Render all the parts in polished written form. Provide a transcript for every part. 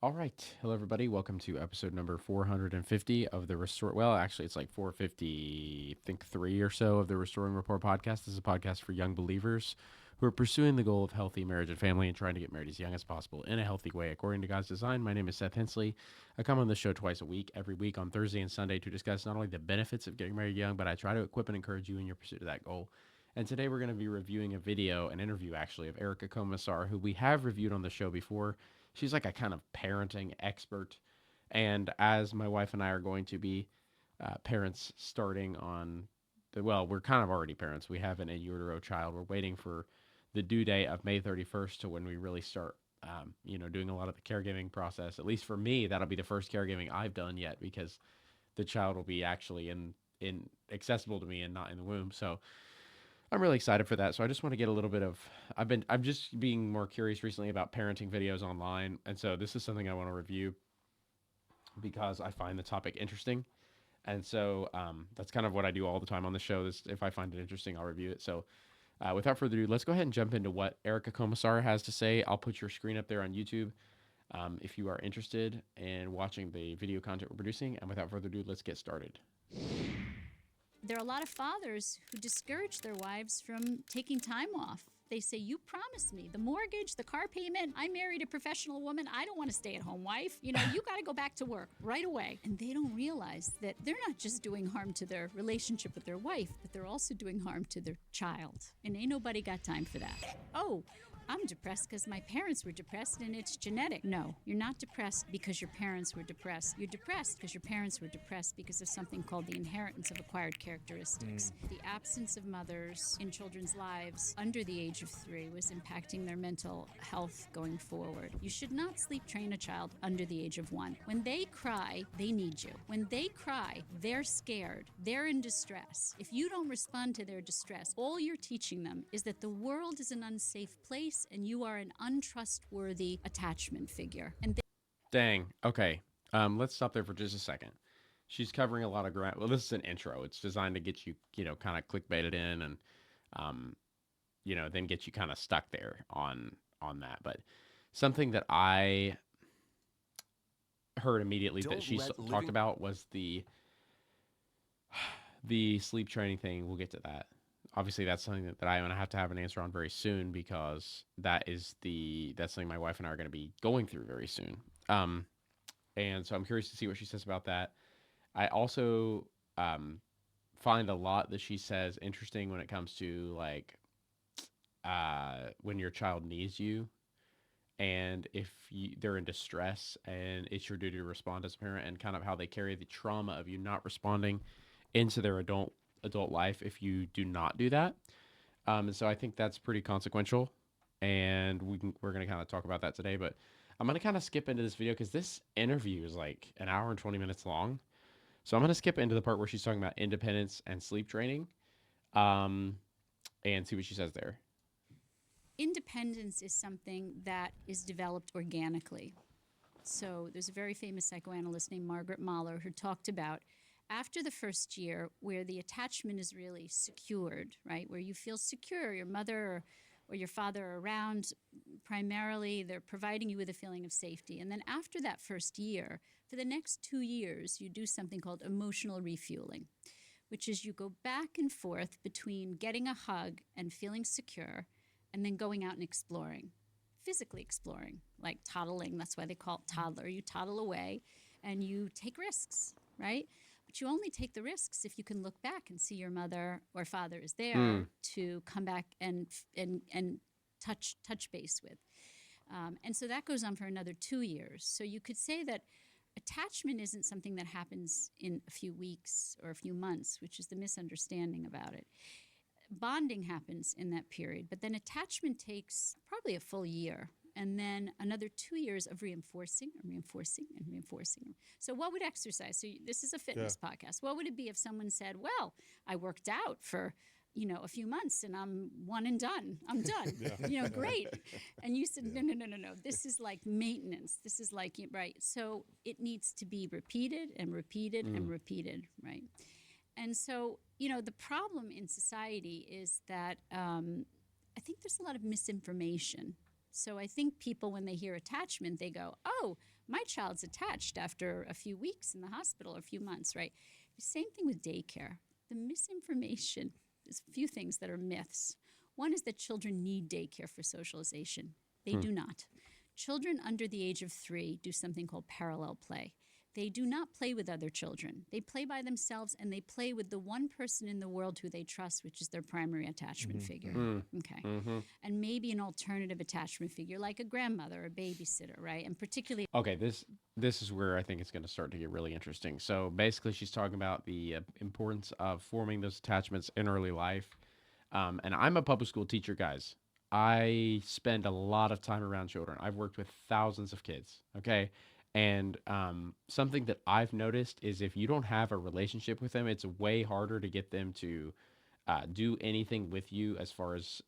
All right. Hello, everybody. Welcome to episode number 450 of the Restore. Well, actually, it's like 450, I think 3 or so of the Restoring Rapport podcast. This is a podcast for young believers who are pursuing the goal of healthy marriage and family and trying to get married as young as possible in a healthy way according to God's design. My name is Seth Hensley. I come on the show twice a week, every week on Thursday and Sunday to discuss not only the benefits of getting married young, but I try to equip and encourage you in your pursuit of that goal. And today we're going to be reviewing a video, an interview actually, of Erica Komisar, who we have reviewed on the show before. She's like a kind of parenting expert. And as my wife and I are going to be parents starting on well, we're kind of already parents. We have an in utero child. We're waiting for the due date of May 31st to when we really start, doing a lot of the caregiving process. At least for me, that'll be the first caregiving I've done yet because the child will be actually in accessible to me and not in the womb. So I'm really excited for that. So I just want to get a little bit of I'm just being more curious recently about parenting videos online. And so this is something I want to review because I find the topic interesting. And so that's kind of what I do all the time on the show. This, if I find it interesting, I'll review it. So without further ado, let's go ahead and jump into what Erica Komisar has to say. I'll put your screen up there on YouTube if you are interested in watching the video content we're producing. And without further ado, let's get started. There are a lot of fathers who discourage their wives from taking time off. They say, you promised me the mortgage, the car payment. I married a professional woman. I don't want to stay at home wife. You got to go back to work right away. And they don't realize that they're not just doing harm to their relationship with their wife, but they're also doing harm to their child. And ain't nobody got time for that. Oh, I'm depressed because my parents were depressed and it's genetic. No, you're not depressed because your parents were depressed. You're depressed because your parents were depressed because of something called the inheritance of acquired characteristics. The absence of mothers in children's lives under the age of 3 was impacting their mental health going forward. You should not sleep train a child under the age of 1. When they cry, they need you. When they cry, they're scared. They're in distress. If you don't respond to their distress, all you're teaching them is that the world is an unsafe place and you are an untrustworthy attachment figure. Dang. Okay. Let's stop there for just a second. She's covering a lot of ground. Well, this is an intro. It's designed to get you, kind of clickbaited in and, um, then get you kind of stuck there on that. But something that I heard immediately that she talked about was the sleep training thing. We'll get to that. Obviously, that's something that I'm going to have an answer on very soon because that's something my wife and I are going to be going through very soon. And so I'm curious to see what she says about that. I also find a lot that she says interesting when it comes to like when your child needs you and if they're in distress and it's your duty to respond as a parent and kind of how they carry the trauma of you not responding into their adult life if you do not do that. And so I think that's pretty consequential, and we're going to kind of talk about that today. But I'm going to kind of skip into this video because this interview is like an hour and 20 minutes long. So I'm going to skip into the part where she's talking about independence and sleep training, and see what she says there. Independence is something that is developed organically. So there's a very famous psychoanalyst named Margaret Mahler who talked about after the first year where the attachment is really secured, right? Where you feel secure, your mother or your father are around, primarily they're providing you with a feeling of safety. And then after that first year, for the next 2 years, you do something called emotional refueling, which is you go back and forth between getting a hug and feeling secure and then going out and exploring, physically exploring, like toddling. That's why they call it toddler. You toddle away and you take risks, right? But you only take the risks if you can look back and see your mother or father is there to come back and touch base with. And so that goes on for another 2 years. So you could say that attachment isn't something that happens in a few weeks or a few months, which is the misunderstanding about it. Bonding happens in that period, but then attachment takes probably a full year. And then another 2 years of reinforcing and reinforcing and reinforcing. So what would exercise? So this is a fitness podcast. What would it be if someone said, well, I worked out for, a few months and I'm one and done. I'm done. Great. And you said, no. This is like maintenance. This is like, right. So it needs to be repeated and repeated and repeated, right? And so, the problem in society is that I think there's a lot of misinformation So I think people, when they hear attachment, they go, oh, my child's attached after a few weeks in the hospital or a few months, right? Same thing with daycare. The misinformation, there's a few things that are myths. One is that children need daycare for socialization. They Hmm. do not. Children under the age of 3 do something called parallel play. They do not play with other children. They play by themselves and they play with the one person in the world who they trust, which is their primary attachment figure. Hmm. Okay. Hmm. And maybe an alternative attachment figure like a grandmother, a babysitter, right? And particularly Okay, this is where I think it's going to start to get really interesting. So basically, she's talking about the importance of forming those attachments in early life. And I'm a public school teacher, guys. I spend a lot of time around children. I've worked with thousands of kids. Okay. And something that I've noticed is if you don't have a relationship with them, it's way harder to get them to do anything with you. As far as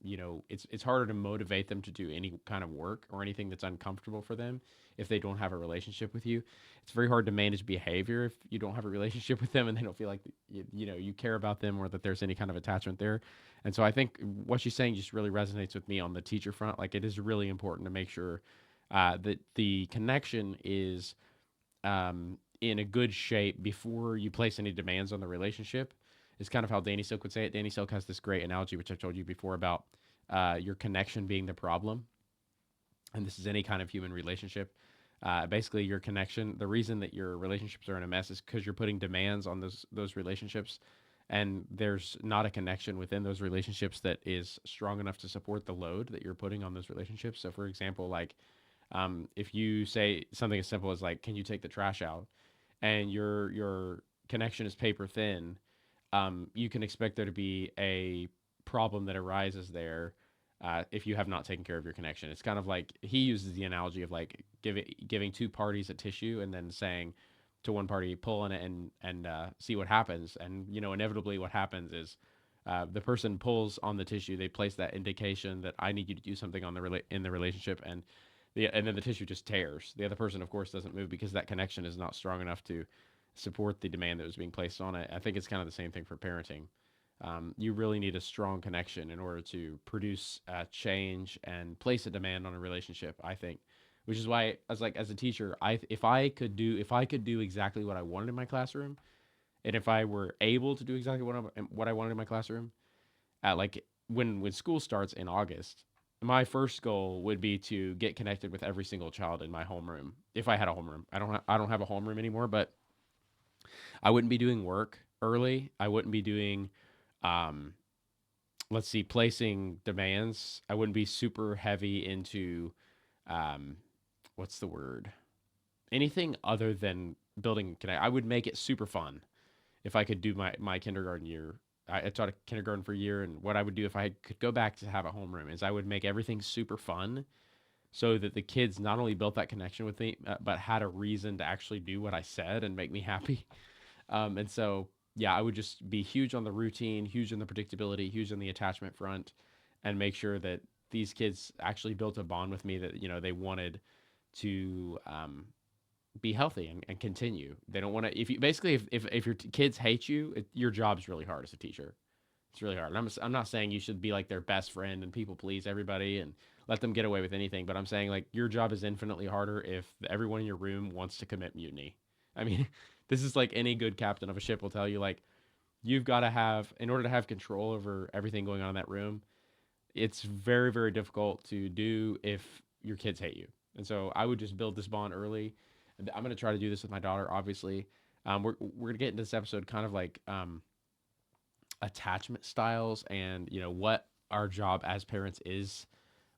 it's harder to motivate them to do any kind of work or anything that's uncomfortable for them if they don't have a relationship with you. It's very hard to manage behavior if you don't have a relationship with them and they don't feel like you care about them or that there's any kind of attachment there. And so I think what she's saying just really resonates with me on the teacher front. Like, it is really important to make sure that the connection is in a good shape before you place any demands on the relationship. Is kind of how Danny Silk would say it. Danny Silk has this great analogy, which I've told you before, about your connection being the problem. And this is any kind of human relationship. Basically, your connection, the reason that your relationships are in a mess is because you're putting demands on those relationships, and there's not a connection within those relationships that is strong enough to support the load that you're putting on those relationships. So, for example, like if you say something as simple as like, "Can you take the trash out?" and your connection is paper thin, you can expect there to be a problem that arises there if you have not taken care of your connection. It's kind of like he uses the analogy of like giving two parties a tissue and then saying to one party, pull on it and see what happens. And inevitably, what happens is the person pulls on the tissue. They place that indication that I need you to do something on in the relationship, and then the tissue just tears. The other person, of course, doesn't move because that connection is not strong enough to support the demand that was being placed on it. I think it's kind of the same thing for parenting. You really need a strong connection in order to produce change and place a demand on a relationship. I think, which is why, as like as a teacher, if I could do exactly what I wanted in my classroom, and if I were able to do exactly what I wanted in my classroom, at like when school starts in August, my first goal would be to get connected with every single child in my homeroom. If I had a homeroom, I don't have a homeroom anymore, but I wouldn't be doing work early. I wouldn't be doing, um, let's see, placing demands. I wouldn't be super heavy into, um, what's the word? Anything other than building connect. I would make it super fun if I could do my kindergarten year. I taught a kindergarten for a year, and what I would do if I could go back to have a homeroom is I would make everything super fun so that the kids not only built that connection with me, but had a reason to actually do what I said and make me happy. And so, yeah, I would just be huge on the routine, huge on the predictability, huge on the attachment front, and make sure that these kids actually built a bond with me that they wanted to be healthy and continue. They don't want to. If you basically if your kids hate you, your job's really hard as a teacher. It's really hard. And I'm not saying you should be like their best friend and people please everybody and let them get away with anything, but I'm saying like your job is infinitely harder if everyone in your room wants to commit mutiny. I mean, this is like any good captain of a ship will tell you, like, you've got to have, in order to have control over everything going on in that room, it's very, very difficult to do if your kids hate you. And so I would just build this bond early. I'm going to try to do this with my daughter, obviously. We're going to get into this episode kind of like attachment styles and, what our job as parents is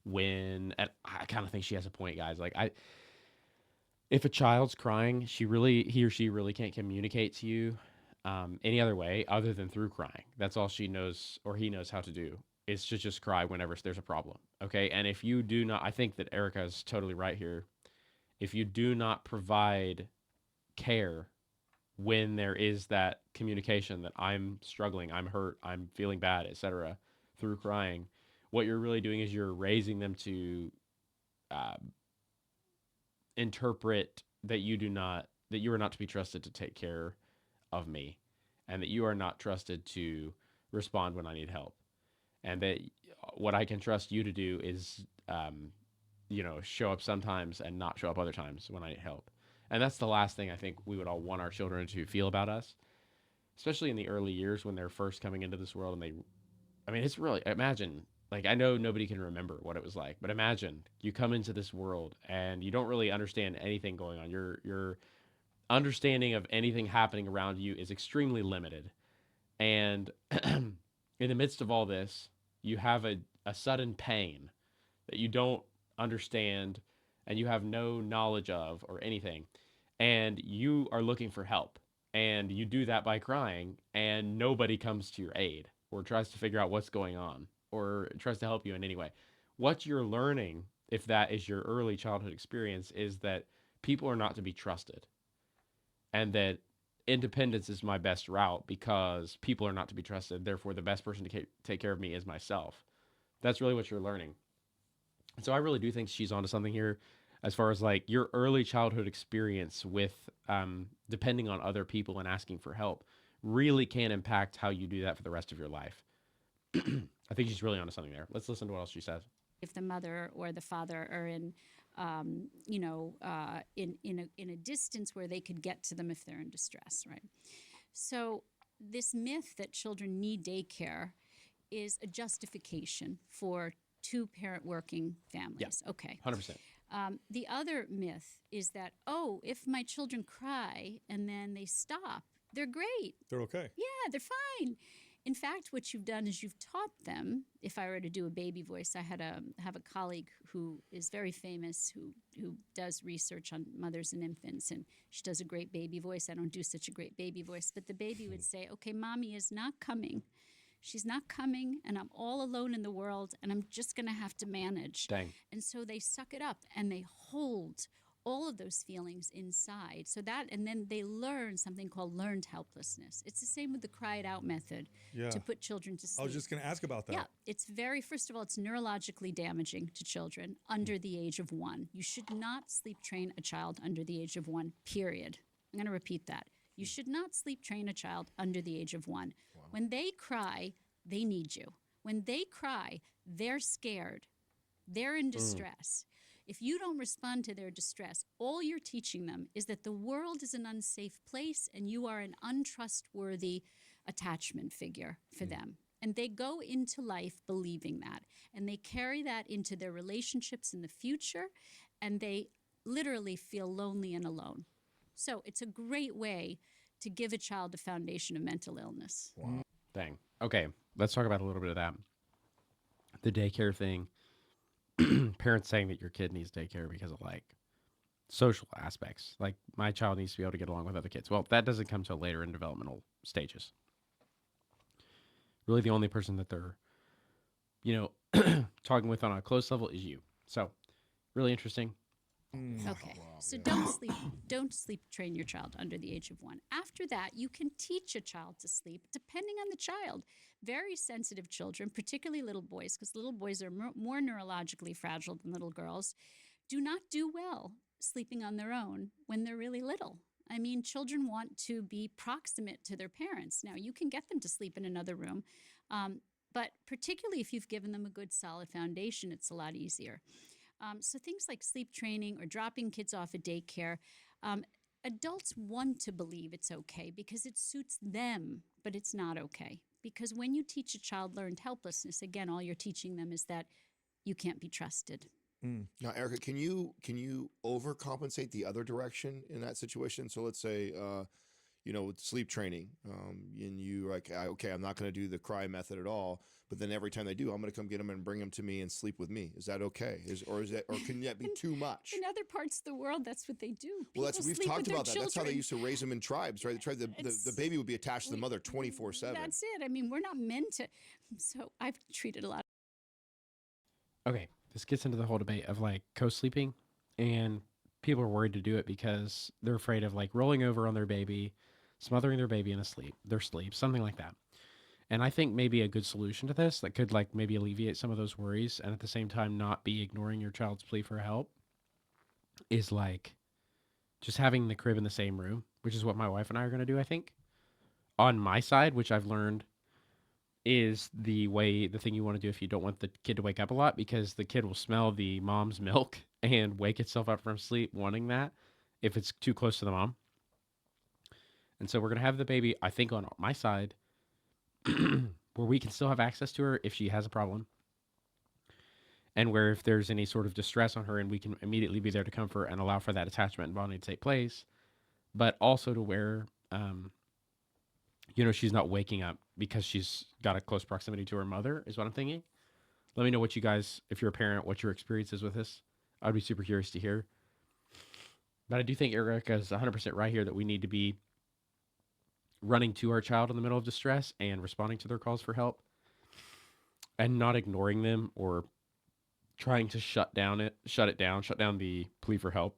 when, and I kind of think she has a point, guys. Like, if a child's crying, he or she really can't communicate to you any other way other than through crying. That's all she knows or he knows how to do. Is to just cry whenever there's a problem. Okay. And if you do not, I think that Erica is totally right here. If you do not provide care when there is that communication that I'm struggling, I'm hurt, I'm feeling bad, etc., through crying, what you're really doing is you're raising them to uh, interpret that you are not to be trusted to take care of me, and that you are not trusted to respond when I need help, and that what I can trust you to do is, show up sometimes and not show up other times when I need help. And that's the last thing I think we would all want our children to feel about us, especially in the early years when they're first coming into this world. It's really, imagine, like, I know nobody can remember what it was like, but imagine you come into this world and you don't really understand anything going on. Your understanding of anything happening around you is extremely limited. And in the midst of all this, you have a sudden pain that you don't understand and you have no knowledge of or anything. And you are looking for help. And you do that by crying, and nobody comes to your aid or tries to figure out what's going on or tries to help you in any way. What you're learning, if that is your early childhood experience, is that people are not to be trusted and that independence is my best route because people are not to be trusted. Therefore, the best person to take care of me is myself. That's really what you're learning. So I really do think she's onto something here as far as like your early childhood experience with depending on other people and asking for help really can impact how you do that for the rest of your life. I think she's really onto something there. Let's listen to what else she says. If the mother or the father are in, in a distance where they could get to them if they're in distress, right? So this myth that children need daycare is a justification for two-parent working families. Yeah, okay. 100%. The other myth is that, oh, if my children cry and then they stop, they're great. They're okay. Yeah, they're fine. In fact, what you've done is you've taught them. If I were to do a baby voice, I have a colleague who is very famous who does research on mothers and infants, and she does a great baby voice. I don't do such a great baby voice, but the baby would say, okay, mommy is not coming. She's not coming, and I'm all alone in the world, and I'm just going to have to manage. Dang. And so they suck it up, and they hold all of those feelings inside. And then they learn something called learned helplessness. It's the same with the cry it out method to put children to sleep. I was just going to ask about that. Yeah, it's first of all, it's neurologically damaging to children under the age of 1. You should not sleep train a child under the age of 1, period. I'm going to repeat that. You should not sleep train a child under the age of 1. Wow. When they cry, they need you. When they cry, they're scared. They're in distress. If you don't respond to their distress, all you're teaching them is that the world is an unsafe place and you are an untrustworthy attachment figure for them. And they go into life believing that. And they carry that into their relationships in the future, and they literally feel lonely and alone. So it's a great way to give a child a foundation of mental illness. Wow. Dang. Okay, let's talk about a little bit of that. The daycare thing. Parents saying that your kid needs daycare because of like social aspects. Like my child needs to be able to get along with other kids. Well, that doesn't come till later in developmental stages. Really the only person that they're, talking with on a close level is you. So really interesting. Okay. So don't sleep train your child under the age of 1. After that, you can teach a child to sleep depending on the child. Very sensitive children, particularly little boys, because little boys are more neurologically fragile than little girls, do not do well sleeping on their own when they're really little. I mean, children want to be proximate to their parents. Now, you can get them to sleep in another room, but particularly if you've given them a good solid foundation, it's a lot easier. So things like sleep training or dropping kids off at daycare, adults want to believe it's okay because it suits them, but it's not okay. Because when you teach a child learned helplessness, again, all you're teaching them is that you can't be trusted. Now, Erica, can you overcompensate the other direction in that situation? So let's say, with sleep training, and you like, okay, I'm not going to do the cry method at all, but then every time they do, I'm going to come get them and bring them to me and sleep with me. Is that okay? Or can that be too much? In other parts of the world, that's what they do. Well, we've talked about that. That's how they used to raise them in tribes, right? The baby would be attached to the mother 24/7. That's it. I mean, we're not meant to. So I've treated a lot. Okay, this gets into the whole debate of like co-sleeping, and people are worried to do it because they're afraid of like rolling over on their baby, smothering their baby in their sleep, something like that. And I think maybe a good solution to this that could like maybe alleviate some of those worries and at the same time not be ignoring your child's plea for help is like just having the crib in the same room, which is what my wife and I are going to do, I think. On my side, which I've learned is the thing you want to do if you don't want the kid to wake up a lot, because the kid will smell the mom's milk and wake itself up from sleep wanting that if it's too close to the mom. And so we're going to have the baby, I think, on my side where we can still have access to her if she has a problem, and where if there's any sort of distress on her, and we can immediately be there to comfort and allow for that attachment and bonding to take place, but also to where she's not waking up because she's got a close proximity to her mother, is what I'm thinking. Let me know what you guys, if you're a parent, what your experience is with this. I'd be super curious to hear. But I do think Erica is 100% right here that we need to be running to our child in the middle of distress and responding to their calls for help, and not ignoring them or trying to shut down the plea for help,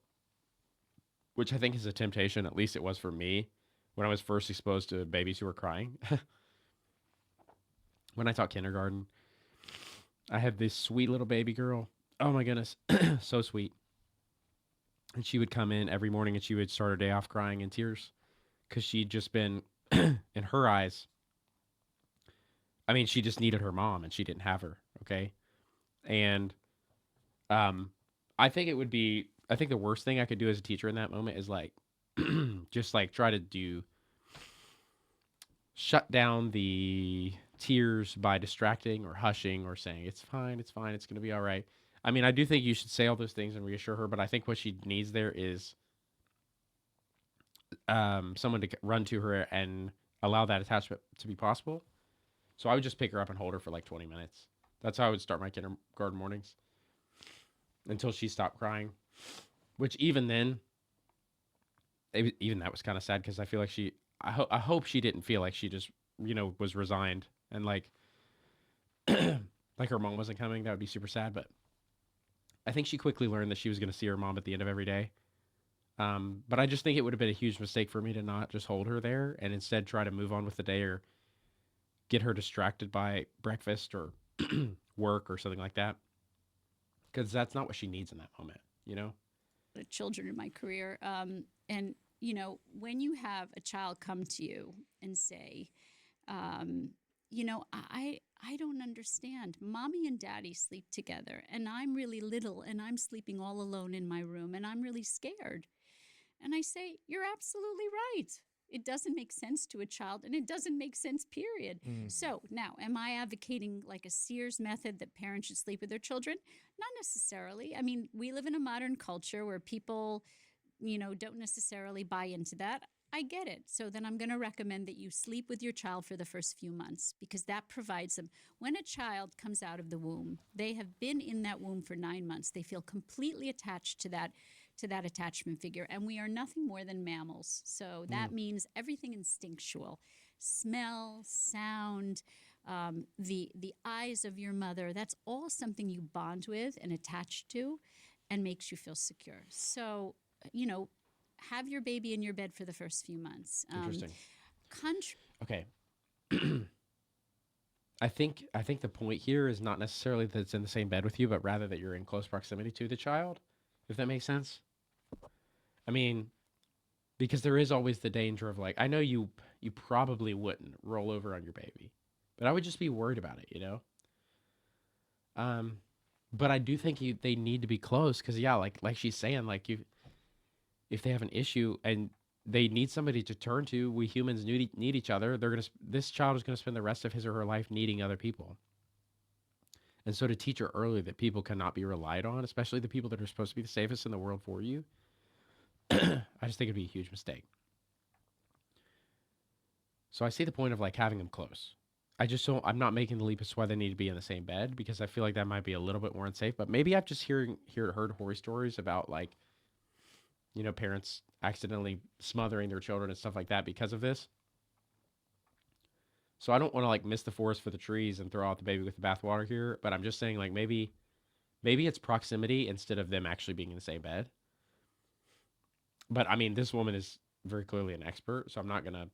which I think is a temptation. At least it was for me when I was first exposed to babies who were crying. When I taught kindergarten, I had this sweet little baby girl. Oh my goodness, so sweet. And she would come in every morning and she would start her day off crying in tears because she'd just been, in her eyes, I mean, she just needed her mom and she didn't have her. Okay. And I think the worst thing I could do as a teacher in that moment is like, just like try to shut down the tears by distracting or hushing or saying, it's fine, it's going to be all right. I mean, I do think you should say all those things and reassure her, but I think what she needs there is someone to run to her and allow that attachment to be possible. So I would just pick her up and hold her for like 20 minutes. That's how I would start my kindergarten mornings until she stopped crying, which even then, even that was kind of sad because I feel like I hope she didn't feel like she just, was resigned and like, like her mom wasn't coming. That would be super sad. But I think she quickly learned that she was going to see her mom at the end of every day. But I just think it would have been a huge mistake for me to not just hold her there and instead try to move on with the day or get her distracted by breakfast or work or something like that. Because that's not what she needs in that moment, The children in my career. And, when you have a child come to you and say, I don't understand. Mommy and daddy sleep together, and I'm really little, and I'm sleeping all alone in my room, and I'm really scared. And I say, you're absolutely right. It doesn't make sense to a child, and it doesn't make sense, period. So now, am I advocating like a Sears method that parents should sleep with their children? Not necessarily. I mean, we live in a modern culture where people, don't necessarily buy into that. I get it. So then I'm going to recommend that you sleep with your child for the first few months, because that provides them. When a child comes out of the womb, they have been in that womb for 9 months. They feel completely attached to that attachment figure. And we are nothing more than mammals. So that means everything instinctual: smell, sound, the eyes of your mother. That's all something you bond with and attach to and makes you feel secure. So, have your baby in your bed for the first few months. Interesting. Okay. I think the point here is not necessarily that it's in the same bed with you, but rather that you're in close proximity to the child, if that makes sense. I mean, because there is always the danger of like, I know you probably wouldn't roll over on your baby, but I would just be worried about it, But I do think they need to be close because, yeah, like she's saying, like if they have an issue and they need somebody to turn to, we humans need each other. This child is gonna spend the rest of his or her life needing other people. And so to teach her early that people cannot be relied on, especially the people that are supposed to be the safest in the world for you, I just think it'd be a huge mistake. So I see the point of like having them close. I'm not making the leap as to why they need to be in the same bed, because I feel like that might be a little bit more unsafe. But maybe I've just heard horror stories about like, parents accidentally smothering their children and stuff like that because of this. So I don't want to like miss the forest for the trees and throw out the baby with the bathwater here, but I'm just saying like maybe it's proximity instead of them actually being in the same bed. But I mean, this woman is very clearly an expert, so I'm not gonna,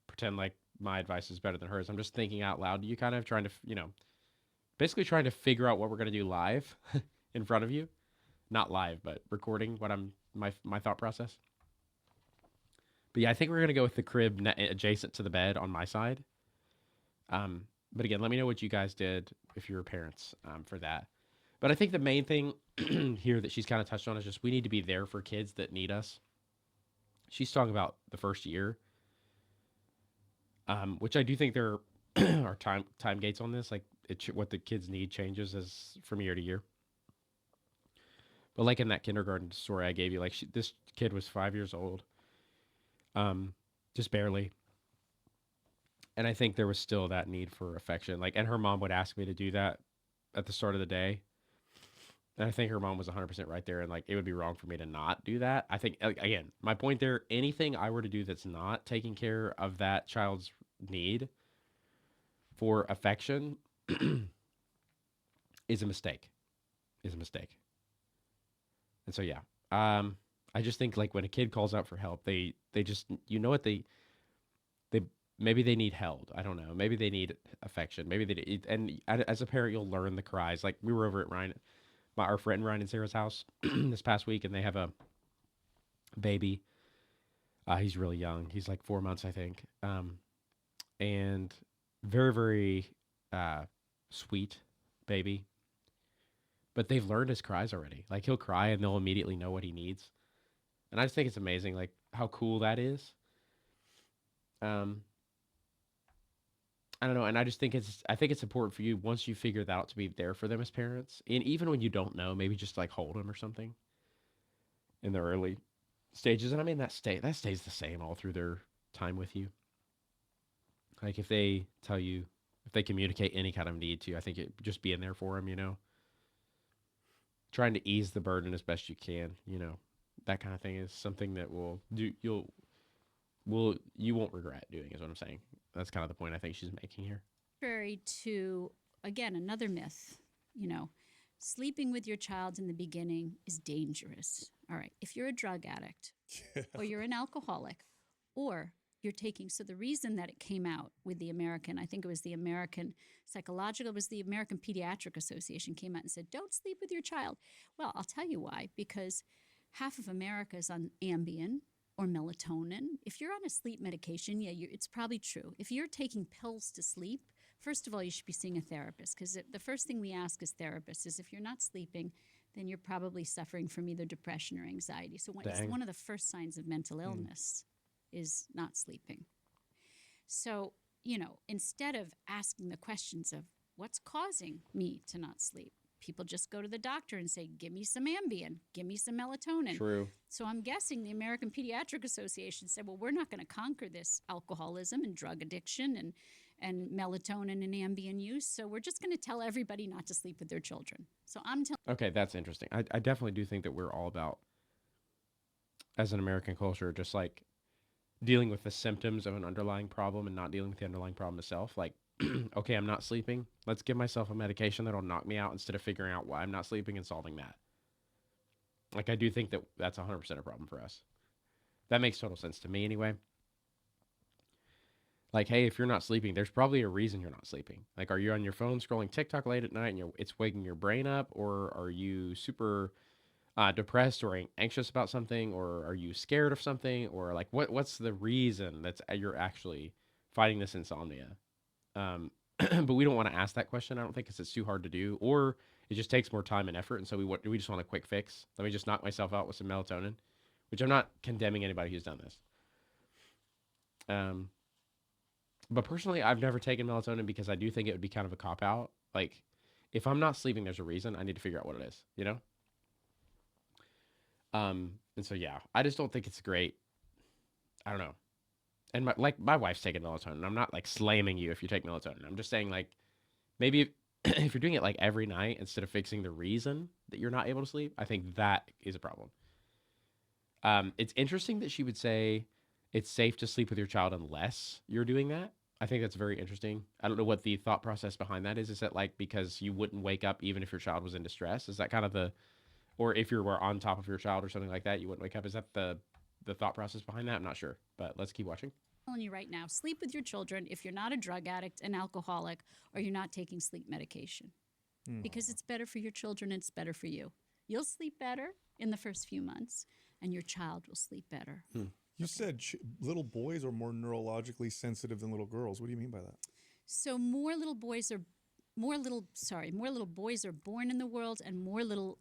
pretend like my advice is better than hers. I'm just thinking out loud. You kind of trying to, basically trying to figure out what we're gonna do live in front of you, not live, but recording what my thought process. But yeah, I think we're gonna go with the crib adjacent to the bed on my side. But again, let me know what you guys did if you were parents for that. But I think the main thing here that she's kind of touched on is just we need to be there for kids that need us. She's talking about the first year, which I do think there are time gates on this. Like what the kids need changes as from year to year. But like in that kindergarten story I gave you, like this kid was 5 years old, just barely, and I think there was still that need for affection. Like, and her mom would ask me to do that at the start of the day, and I think her mom was 100% right there, and like it would be wrong for me to not do that. I think again, my point there, anything I were to do that's not taking care of that child's need for affection is a mistake. Is a mistake. And so yeah, I just think like when a kid calls out for help, they just what they maybe they need held. I don't know. Maybe they need affection. Maybe they need, and as a parent, you'll learn the cries. Like we were over at our friend Ryan and Sarah's house this past week, and they have a baby. He's really young. He's like 4 months, I think, and very very sweet baby. But they've learned his cries already. Like he'll cry and they'll immediately know what he needs. And I just think it's amazing, like how cool that is. I don't know, and I just think it's important for you once you figure that out to be there for them as parents, and even when you don't know, maybe just like hold them or something in the early stages. And I mean that stays the same all through their time with you. Like if they tell you, if they communicate any kind of need to you, I think it just being there for them, trying to ease the burden as best you can, that kind of thing is something that you won't regret doing, is what I'm saying. That's kind of the point I think she's making here. Contrary to, again, another myth, sleeping with your child in the beginning is dangerous. All right. If you're a drug addict or you're an alcoholic or you're taking, so the reason that it came out with the American, I think it was the American Psychological, it was the American Pediatric Association came out and said, don't sleep with your child. Well, I'll tell you why, because half of America is on Ambien or melatonin. If you're on a sleep medication, it's probably true. If you're taking pills to sleep, first of all, you should be seeing a therapist, because the first thing we ask as therapists is if you're not sleeping, then you're probably suffering from either depression or anxiety. So one of the first signs of mental illness is not sleeping. So, instead of asking the questions of what's causing me to not sleep, people just go to the doctor and say, give me some Ambien, give me some melatonin. True. So I'm guessing the American Pediatric Association said, well, we're not going to conquer this alcoholism and drug addiction and melatonin and Ambien use. So we're just going to tell everybody not to sleep with their children. So I'm telling. Okay, that's interesting. I definitely do think that we're all about, as an American culture, just like dealing with the symptoms of an underlying problem and not dealing with the underlying problem itself. Like, okay, I'm not sleeping. Let's give myself a medication that'll knock me out instead of figuring out why I'm not sleeping and solving that. Like, I do think that that's 100% a problem for us. That makes total sense to me anyway. Like, hey, if you're not sleeping, there's probably a reason you're not sleeping. Like, are you on your phone scrolling TikTok late at night and it's waking your brain up? Or are you super depressed or anxious about something? Or are you scared of something? Or like, what's the reason that's you're actually fighting this insomnia? But we don't want to ask that question. I don't think it's too hard to do, or it just takes more time and effort. And so we just want a quick fix. Let me just knock myself out with some melatonin, which I'm not condemning anybody who's done this. But personally, I've never taken melatonin because I do think it would be kind of a cop out. Like, if I'm not sleeping, there's a reason. I need to figure out what it is, And so, yeah, I just don't think it's great. I don't know. And my wife's taking melatonin. I'm not like slamming you if you take melatonin. I'm just saying, like, maybe if you're doing it like every night instead of fixing the reason that you're not able to sleep, I think that is a problem. It's interesting that she would say it's safe to sleep with your child unless you're doing that. I think that's very interesting. I don't know what the thought process behind that is. Is that like because you wouldn't wake up even if your child was in distress? Is that kind of or if you were on top of your child or something like that, you wouldn't wake up? Is that the thought process behind that? I'm not sure, but let's keep watching. I'm telling you right now, sleep with your children if you're not a drug addict, an alcoholic, or you're not taking sleep medication. Because it's better for your children and it's better for you. You'll sleep better in the first few months, and your child will sleep better. You said little boys are more neurologically sensitive than little girls. What do you mean by that? So more little boys are born in the world, and more little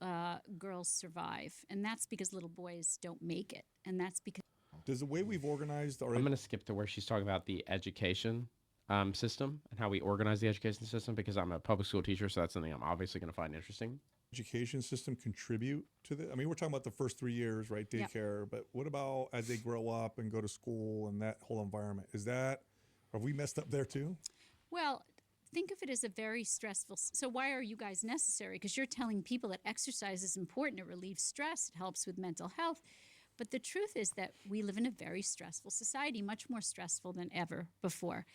girls survive, and that's because little boys don't make it, and that's because Does the way we've organized our I'm going to skip to where she's talking about the education system and how we organize the education system because I'm a public school teacher, so that's something I'm obviously going to find interesting. education system contribute to the? I mean, we're talking about the first 3 years, right? Yep. Daycare, but what about as they grow up and go to school and that whole environment? Have we messed up there too? well, think of it as a very stressful. So why are you guys necessary? Because you're telling people that exercise is important. It relieves stress. It helps with mental health. But the truth is that we live in a very stressful society, much more stressful than ever before.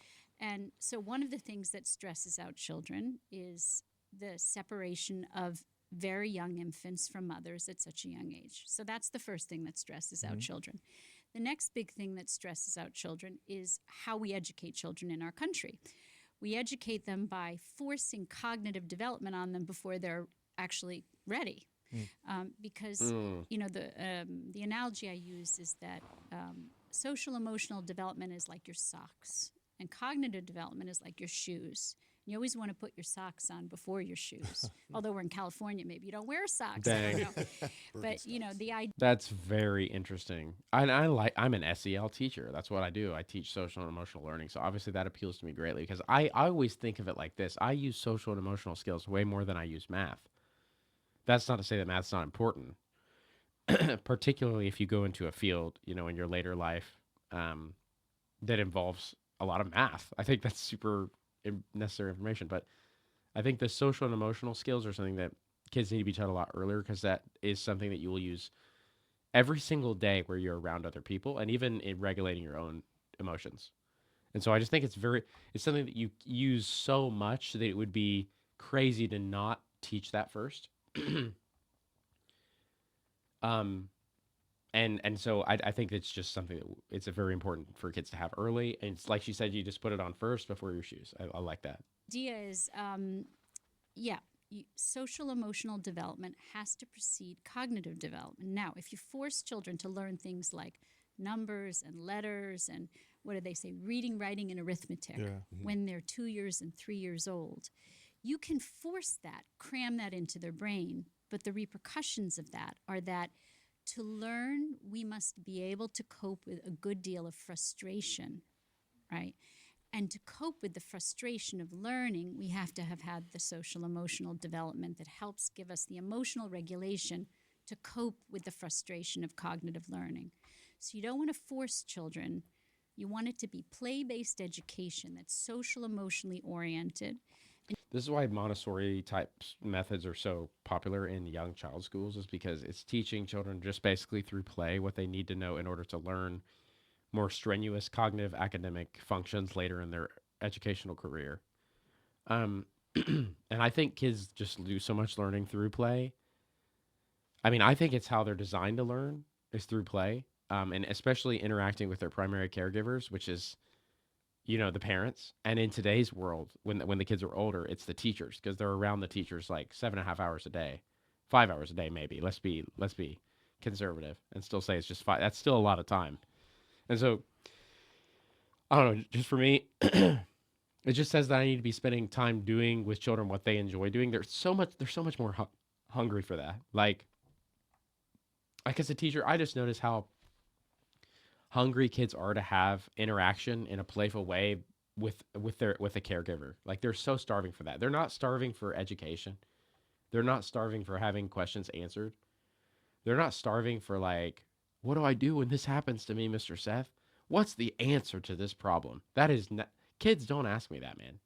And so one of the things that stresses out children is the separation of very young infants from mothers at such a young age. So that's the first thing that stresses out children. The next big thing that stresses out children is how we educate children in our country. We educate them by forcing cognitive development on them before they're actually ready. Because the analogy I use is that social emotional development is like your socks, and cognitive development is like your shoes. You always want to put your socks on before your shoes. Although we're in California, maybe you don't wear socks. Dang. You know. But the idea. That's very interesting. I'm an SEL teacher. That's what I do. I teach social and emotional learning. So obviously that appeals to me greatly because I always think of it like this. I use social and emotional skills way more than I use math. That's not to say that math's not important, particularly if you go into a field, in your later life that involves a lot of math. I think that's super necessary information. But I think the social and emotional skills are something that kids need to be taught a lot earlier because that is something that you will use every single day where you're around other people and even in regulating your own emotions. And so I just think it's something that you use so much that it would be crazy to not teach that first. And so I think it's just something that it's a very important for kids to have early. And it's like she said, you just put it on first before your shoes. I like that. Idea is, social emotional development has to precede cognitive development. Now, if you force children to learn things like numbers and letters and what do they say, reading, writing, and arithmetic when they're 2 years and 3 years old, you can force that, cram that into their brain. But the repercussions of that are that to learn, we must be able to cope with a good deal of frustration, right? And to cope with the frustration of learning, we have to have had the social emotional development that helps give us the emotional regulation to cope with the frustration of cognitive learning. So you don't want to force children. You want it to be play-based education that's social emotionally oriented. This is why Montessori type methods are so popular in young child schools, is because it's teaching children just basically through play what they need to know in order to learn more strenuous cognitive academic functions later in their educational career. And I think kids just do so much learning through play. I mean, I think it's how they're designed to learn is through play, and especially interacting with their primary caregivers, which is the parents. And in today's world, when the kids are older, it's the teachers because they're around the teachers like 7.5 hours a day, 5 hours a day, maybe. Let's be conservative and still say it's just 5. That's still a lot of time. And so, I don't know, just for me, it just says that I need to be spending time doing with children what they enjoy doing. They're so much more hungry for that. Like as a teacher, I just notice how hungry kids are to have interaction in a playful way with a caregiver. Like they're so starving for that. They're not starving for education. They're not starving for having questions answered. They're not starving for like, what do I do when this happens to me, Mr. Seth? What's the answer to this problem? That is not, kids don't ask me that, man.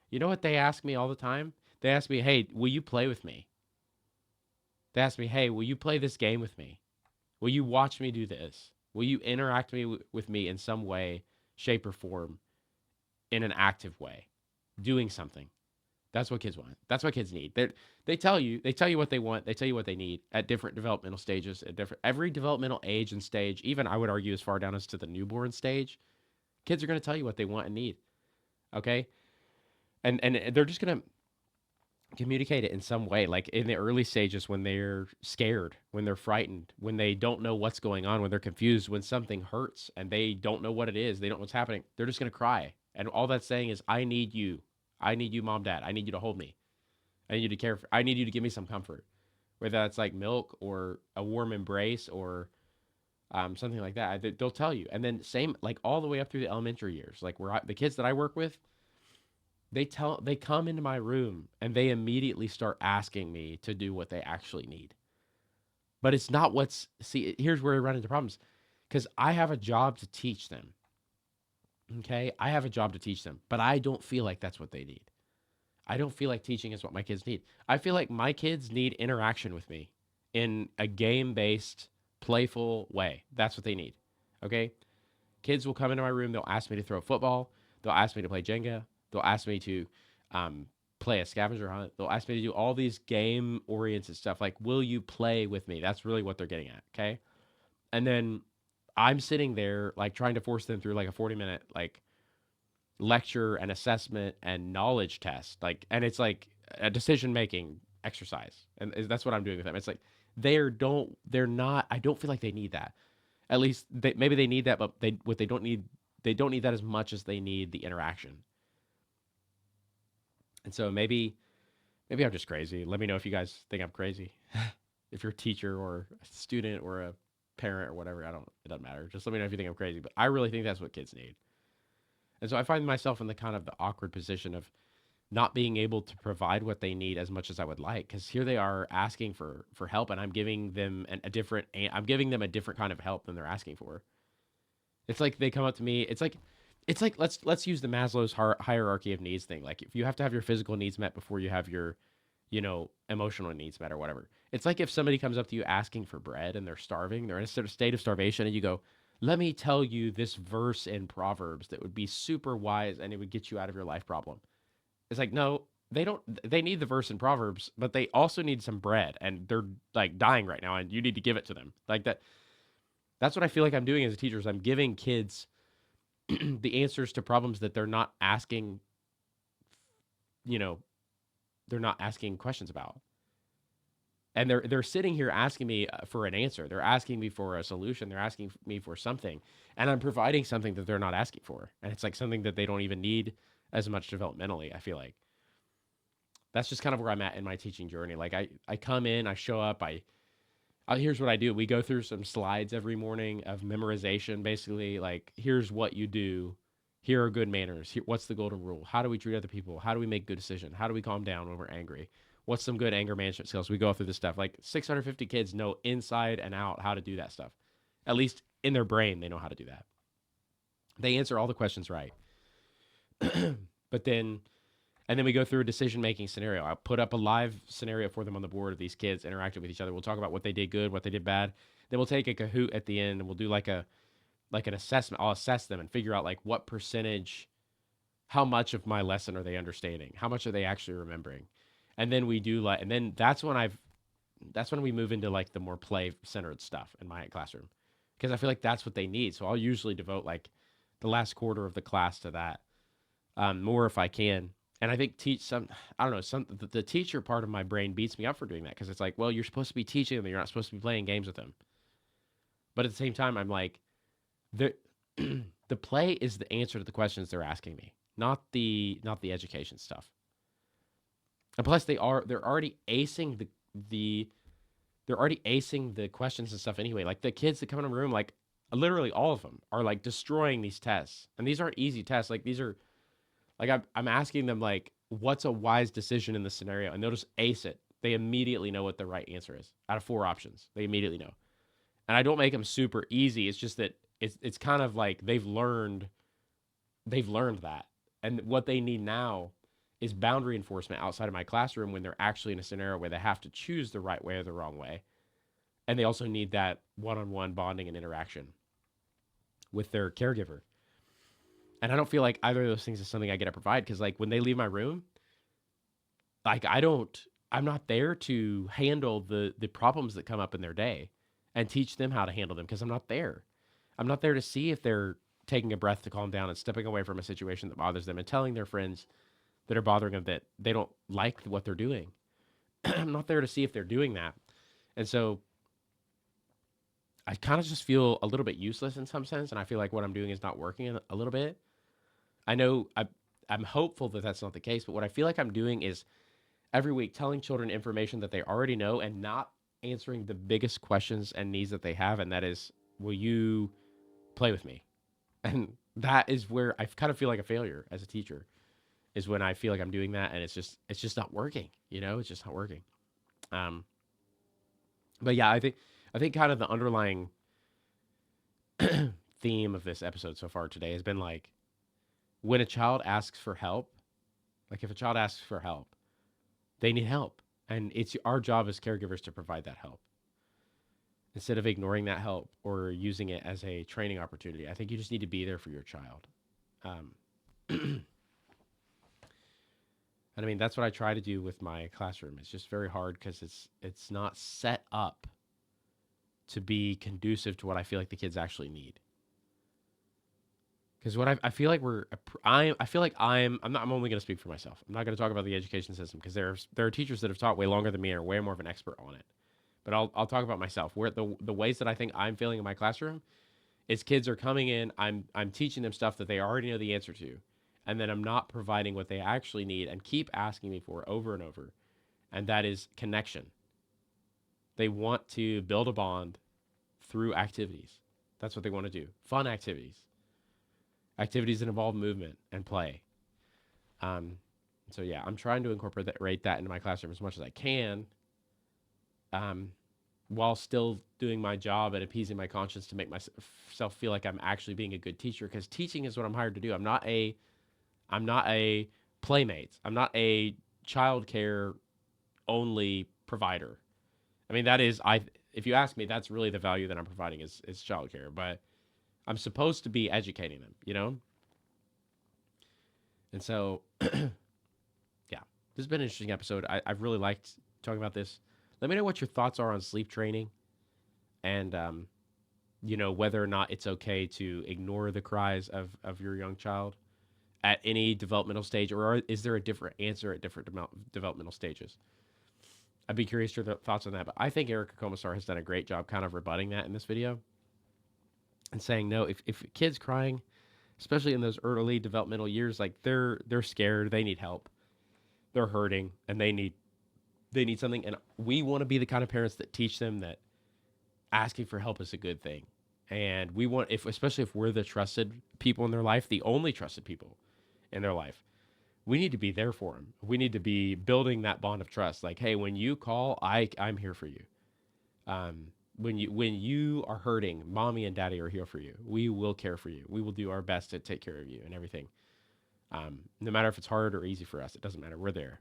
You know what they ask me all the time? They ask me, hey, will you play with me? They ask me, hey, will you play this game with me? Will you watch me do this? Will you interact with me in some way, shape, or form in an active way, doing something? That's what kids want. That's what kids need. They tell you what they want. They tell you what they need at different developmental stages, every developmental age and stage, even I would argue as far down as to the newborn stage, kids are going to tell you what they want and need. Okay? And they're just going to communicate it in some way, like in the early stages when they're scared, when they're frightened, when they don't know what's going on, when they're confused, when something hurts and they don't know what it is, they don't know what's happening, they're just going to cry. And all that's saying is, I need you. I need you, mom, dad. I need you to hold me. I need you to care for, I need you to give me some comfort. Whether that's like milk or a warm embrace or something like that. They'll tell you. And then same, like all the way up through the elementary years, like the kids that I work with, they come into my room and they immediately start asking me to do what they actually need. But it's not see, here's where we run into problems because I have a job to teach them. Okay. I have a job to teach them, but I don't feel like that's what they need. I don't feel like teaching is what my kids need. I feel like my kids need interaction with me in a game based, playful way. That's what they need. Okay. Kids will come into my room. They'll ask me to throw a football. They'll ask me to play Jenga. They'll ask me to play a scavenger hunt. They'll ask me to do all these game oriented stuff. Like, will you play with me? That's really what they're getting at. Okay. And then I'm sitting there like trying to force them through like a 40-minute like lecture and assessment and knowledge test. Like, and it's like a decision making exercise. And that's what I'm doing with them. It's like they're not, I don't feel like they need that. At least maybe they need that, but they don't need that as much as they need the interaction. And so maybe I'm just crazy. Let me know if you guys think I'm crazy. If you're a teacher or a student or a parent or whatever, it doesn't matter. Just let me know if you think I'm crazy. But I really think that's what kids need. And so I find myself in the kind of the awkward position of not being able to provide what they need as much as I would like, because here they are asking for help, and I'm giving them a different kind of help than they're asking for. It's like they come up to me. It's like let's use the Maslow's hierarchy of needs thing. Like if you have to have your physical needs met before you have your, emotional needs met or whatever. It's like if somebody comes up to you asking for bread and they're starving, they're in a sort of state of starvation, and you go, "Let me tell you this verse in Proverbs that would be super wise and it would get you out of your life problem." It's like, no, they don't. They need the verse in Proverbs, but they also need some bread, and they're like dying right now, and you need to give it to them like that. That's what I feel like I'm doing as a teacher. Is I'm giving kids the answers to problems that they're not asking. They're not asking questions about, and they're sitting here asking me for an answer. They're asking me for a solution. They're asking me for something, and I'm providing something that they're not asking for, and it's like something that they don't even need as much developmentally. I feel like that's just kind of where I'm at in my teaching journey. Like I come in, I show up, here's what I do. We go through some slides every morning of memorization, basically like, here's what you do. Here are good manners. What's the golden rule? How do we treat other people? How do we make good decisions? How do we calm down when we're angry? What's some good anger management skills? We go through this stuff. Like 650 kids know inside and out how to do that stuff. At least in their brain, they know how to do that. They answer all the questions right. And then we go through a decision-making scenario. I'll put up a live scenario for them on the board of these kids interacting with each other. We'll talk about what they did good, what they did bad. Then we'll take a Kahoot at the end, and we'll do like an assessment. I'll assess them and figure out like what percentage, how much of my lesson are they understanding? How much are they actually remembering? And then we do and then that's when we move into like the more play-centered stuff in my classroom, because I feel like that's what they need. So I'll usually devote like the last quarter of the class to that, more if I can. And I think the teacher part of my brain beats me up for doing that, because it's like, well, you're supposed to be teaching them. You're not supposed to be playing games with them. But at the same time, I'm like, the play is the answer to the questions they're asking me, not the education stuff. And plus, they're already acing the questions and stuff anyway. Like the kids that come in the room, like literally all of them are like destroying these tests, and these aren't easy tests. Like these are. Like I'm asking them like, what's a wise decision in this scenario? And they'll just ace it. They immediately know what the right answer is out of 4 options. They immediately know. And I don't make them super easy. It's just that it's kind of like they've learned that. And what they need now is boundary enforcement outside of my classroom when they're actually in a scenario where they have to choose the right way or the wrong way. And they also need that one-on-one bonding and interaction with their caregiver. And I don't feel like either of those things is something I get to provide, because like when they leave my room, like I'm not there to handle the problems that come up in their day and teach them how to handle them, because I'm not there. I'm not there to see if they're taking a breath to calm down and stepping away from a situation that bothers them and telling their friends that are bothering them that they don't like what they're doing. I'm not there to see if they're doing that. And so I kind of just feel a little bit useless in some sense, and I feel like what I'm doing is not working a little bit. I know I'm hopeful that that's not the case, but what I feel like I'm doing is every week telling children information that they already know and not answering the biggest questions and needs that they have, and that is, will you play with me? And that is where I kind of feel like a failure as a teacher, is when I feel like I'm doing that and it's just not working. It's just not working. Um, but yeah, I think kind of the underlying theme of this episode so far today has been like, when a child asks for help, like if a child asks for help, they need help. And it's our job as caregivers to provide that help. Instead of ignoring that help or using it as a training opportunity, I think you just need to be there for your child. And I mean, that's what I try to do with my classroom. It's just very hard because it's not set up to be conducive to what I feel like the kids actually need. Because what I feel like I feel like I'm only going to speak for myself. I'm not going to talk about the education system because there are teachers that have taught way longer than me and are way more of an expert on it. But I'll talk about myself. Where the ways that I think I'm failing in my classroom is kids are coming in, I'm teaching them stuff that they already know the answer to, and then I'm not providing what they actually need and keep asking me for over and over, and that is connection. They want to build a bond through activities. That's what they want to do. Fun activities. Activities that involve movement and play. Um, so yeah, I'm trying to incorporate that into my classroom as much as I can, while still doing my job and appeasing my conscience to make myself feel like I'm actually being a good teacher. Because teaching is what I'm hired to do. I'm not a playmate. I'm not a childcare only provider. I mean, that is if you ask me, that's really the value that I'm providing is childcare. But I'm supposed to be educating them. And so, yeah, this has been an interesting episode. I've really liked talking about this. Let me know what your thoughts are on sleep training, and whether or not it's okay to ignore the cries of your young child at any developmental stage, or is there a different answer at different developmental stages? I'd be curious to your thoughts on that. But I think Erica Komisar has done a great job kind of rebutting that in this video and saying, no, if a kid's crying, especially in those early developmental years, like they're scared, they need help, they're hurting, and they need something. And we want to be the kind of parents that teach them that asking for help is a good thing. And we want, especially if we're the trusted people in their life, the only trusted people in their life, we need to be there for them. We need to be building that bond of trust. Like, hey, when you call, I'm here for you. When you are hurting, mommy and daddy are here for you. We will care for you. We will do our best to take care of you and everything. No matter if it's hard or easy for us, it doesn't matter. We're there.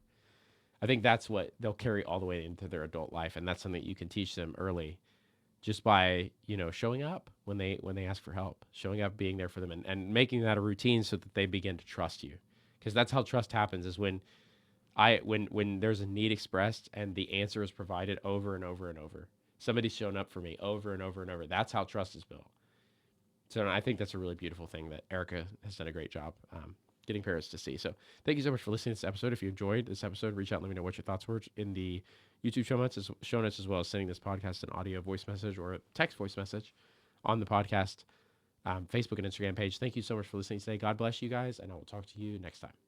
I think that's what they'll carry all the way into their adult life, and that's something that you can teach them early, just by showing up when they ask for help, showing up, being there for them, and making that a routine so that they begin to trust you, because that's how trust happens. Is when there's a need expressed and the answer is provided over and over and over. Somebody's shown up for me over and over and over. That's how trust is built. So I think that's a really beautiful thing that Erica has done a great job getting parents to see. So thank you so much for listening to this episode. If you enjoyed this episode, reach out and let me know what your thoughts were in the YouTube show notes, as well as sending this podcast an audio voice message or a text voice message on the podcast, Facebook and Instagram page. Thank you so much for listening today. God bless you guys, and I will talk to you next time.